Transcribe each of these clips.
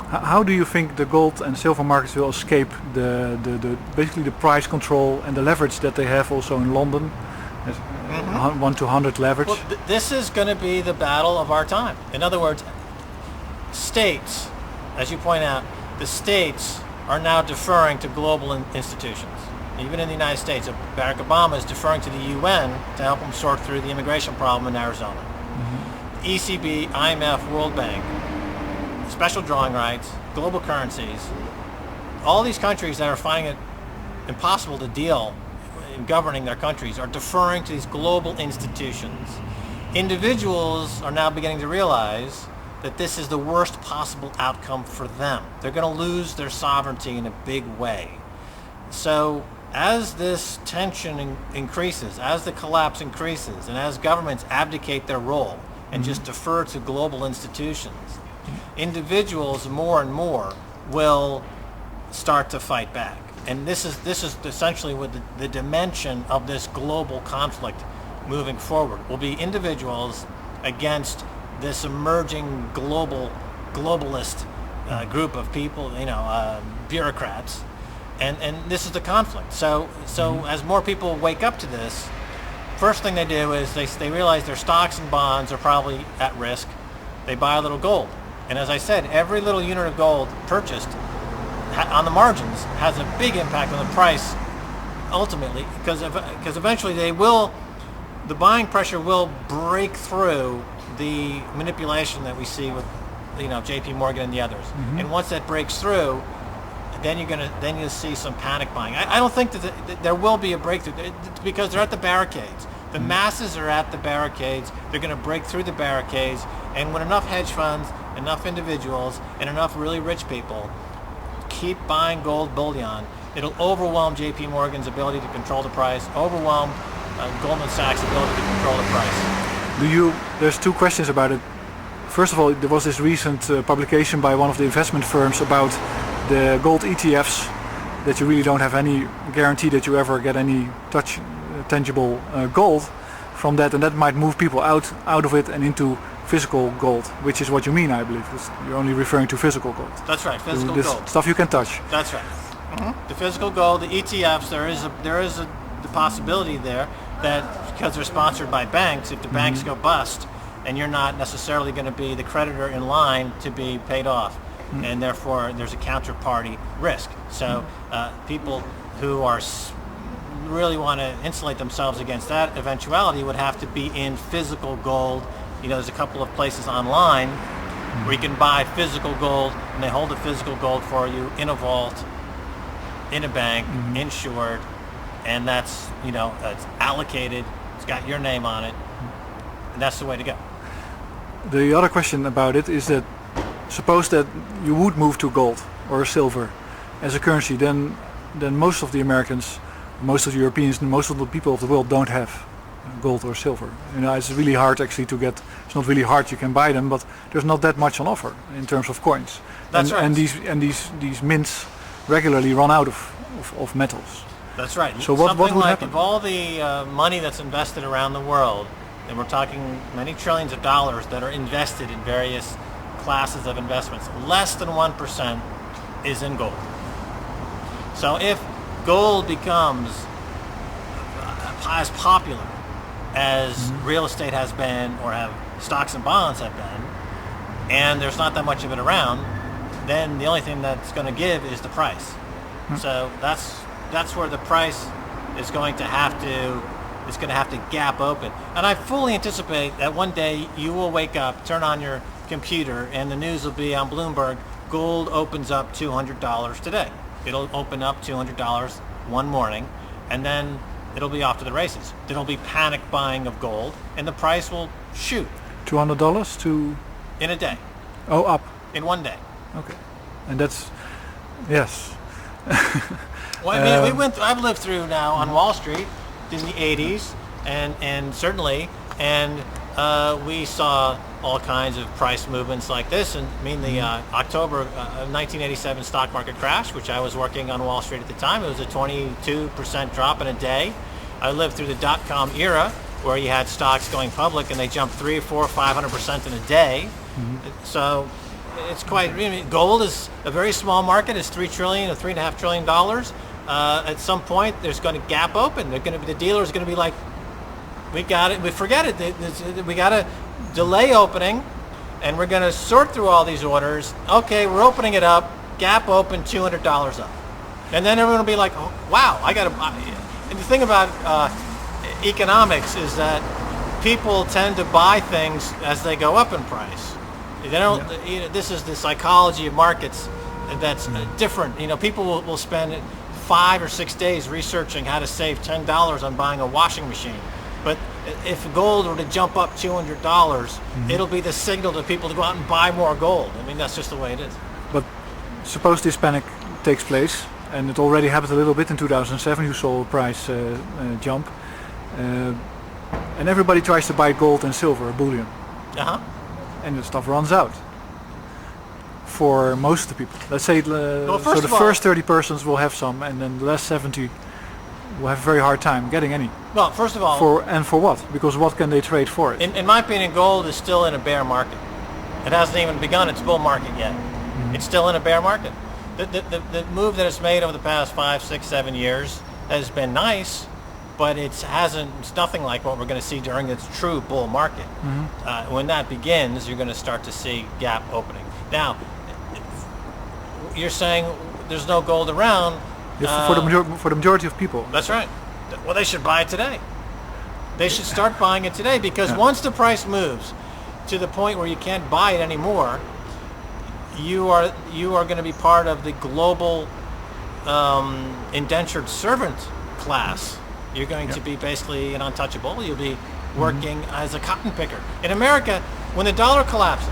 How do you think the gold and silver markets will escape basically the price control and the leverage that they have also in London? 1 to 100 leverage. Well, this is going to be the battle of our time. In other words, states, as you point out, the states are now deferring to global institutions. Even in the United States, Barack Obama is deferring to the UN to help him sort through the immigration problem in Arizona. ECB, IMF, World Bank, special drawing rights, global currencies, all these countries that are finding it impossible to deal in governing their countries are deferring to these global institutions. Individuals are now beginning to realize that this is the worst possible outcome for them. They're going to lose their sovereignty in a big way. So as this tension increases, as the collapse increases, and as governments abdicate their role and just defer to global institutions, individuals more and more will start to fight back. And this is essentially what the dimension of this global conflict moving forward will be: individuals against this emerging globalist group of people, bureaucrats, and this is the conflict. So as more people wake up to this, first thing they do is they realize their stocks and bonds are probably at risk. They buy a little gold, and as I said, every little unit of gold purchased on the margins has a big impact on the price ultimately, because eventually the buying pressure will break through the manipulation that we see with JP Morgan and the others. And once that breaks through, then you'll see some panic buying. I don't think that there will be a breakthrough because they're at the barricades. The masses are at the barricades. They're going to break through the barricades, and when enough hedge funds, enough individuals, and enough really rich people keep buying gold bullion, it'll overwhelm JP Morgan's ability to control the price, overwhelm Goldman Sachs' ability to control the price. There's two questions about it. First of all, there was this recent publication by one of the investment firms about the gold ETFs, that you really don't have any guarantee that you ever get any tangible gold from that, and that might move people out of it and into physical gold, which is what you mean, I believe. You're only referring to physical gold. That's right, physical this gold. Stuff you can touch. That's right. The physical gold, the ETFs, there is the possibility there that because they're sponsored by banks, if the banks go bust, and you're not necessarily going to be the creditor in line to be paid off, and therefore there's a counterparty risk. So people who are really want to insulate themselves against that eventuality would have to be in physical gold. There's a couple of places online where you can buy physical gold, and they hold the physical gold for you in a vault, in a bank, insured, and that's it's allocated. It's got your name on it, and that's the way to go. The other question about it is that suppose that you would move to gold or silver as a currency, then most of the Americans, most of the Europeans, and most of the people of the world don't have gold or silver. It's really hard actually to get. It's not really hard. You can buy them, but there's not that much on offer in terms of coins. That's right. And these mints regularly run out of metals. That's right. So what would happen? If all the money that's invested around the world, and we're talking many trillions of dollars that are invested in various classes of investments, less than 1% is in gold. So if gold becomes as popular as real estate has been, or have stocks and bonds have been, and there's not that much of it around, then the only thing that's going to give is the price. So that's where the price is going to have to gap open. And I fully anticipate that one day you will wake up, turn on your computer, and the news will be on Bloomberg, gold opens up $200 today. It'll open up $200 one morning, and then it'll be off to the races. There'll be panic buying of gold, and the price will shoot. $200 to? In a day. Oh, up. In one day. Okay. And that's, yes. Well, I mean, I've lived through now on Wall Street in the 80s, and certainly, we saw all kinds of price movements like this. And I mean, the October of 1987 stock market crash, which I was working on Wall Street at the time, it was a 22% drop in a day. I lived through the dot-com era, where you had stocks going public and they jumped 300, 400, 500% in a day. So it's quite. I mean, gold is a very small market. It's $3 trillion or $3.5 trillion dollars. At some point, there's going to gap open. They're going to be, the dealers are going to be like, we got it. We forget it. We got to delay opening, and we're going to sort through all these orders. Okay, we're opening it up. Gap open, $200 up, and then everyone will be like, oh, wow, I got to buy. And the thing about economics is that people tend to buy things as they go up in price. They don't. You know, this is the psychology of markets that's different. You know, people will spend 5 or 6 days researching how to save $10 on buying a washing machine. But if gold were to jump up $200, it'll be the signal to people to go out and buy more gold. I mean, that's just the way it is. But suppose this panic takes place, and it already happened a little bit in 2007. You saw a price jump, and everybody tries to buy gold and silver, bullion, and the stuff runs out. For most of the people, let's say, so the first 30 persons will have some, and then the last 70 will have a very hard time getting any. Well, first of all, for what? Because what can they trade for it? In my opinion, gold is still in a bear market. It hasn't even begun its bull market yet. It's still in a bear market. The move that it's made over the past 5, 6, 7 years has been nice, but it's nothing like what we're going to see during its true bull market. When that begins, you're going to start to see gap opening. Now, you're saying there's no gold around. For the majority of people. That's right. Well, they should buy it today. They should start buying it today, because once the price moves to the point where you can't buy it anymore, you are going to be part of the global indentured servant class. You're going to be basically an untouchable. You'll be working as a cotton picker. In America, when the dollar collapses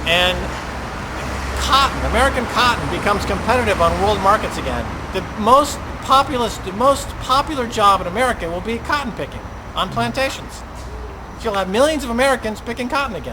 and American cotton becomes competitive on world markets again, the most popular job in America will be cotton picking on plantations. You'll have millions of Americans picking cotton again.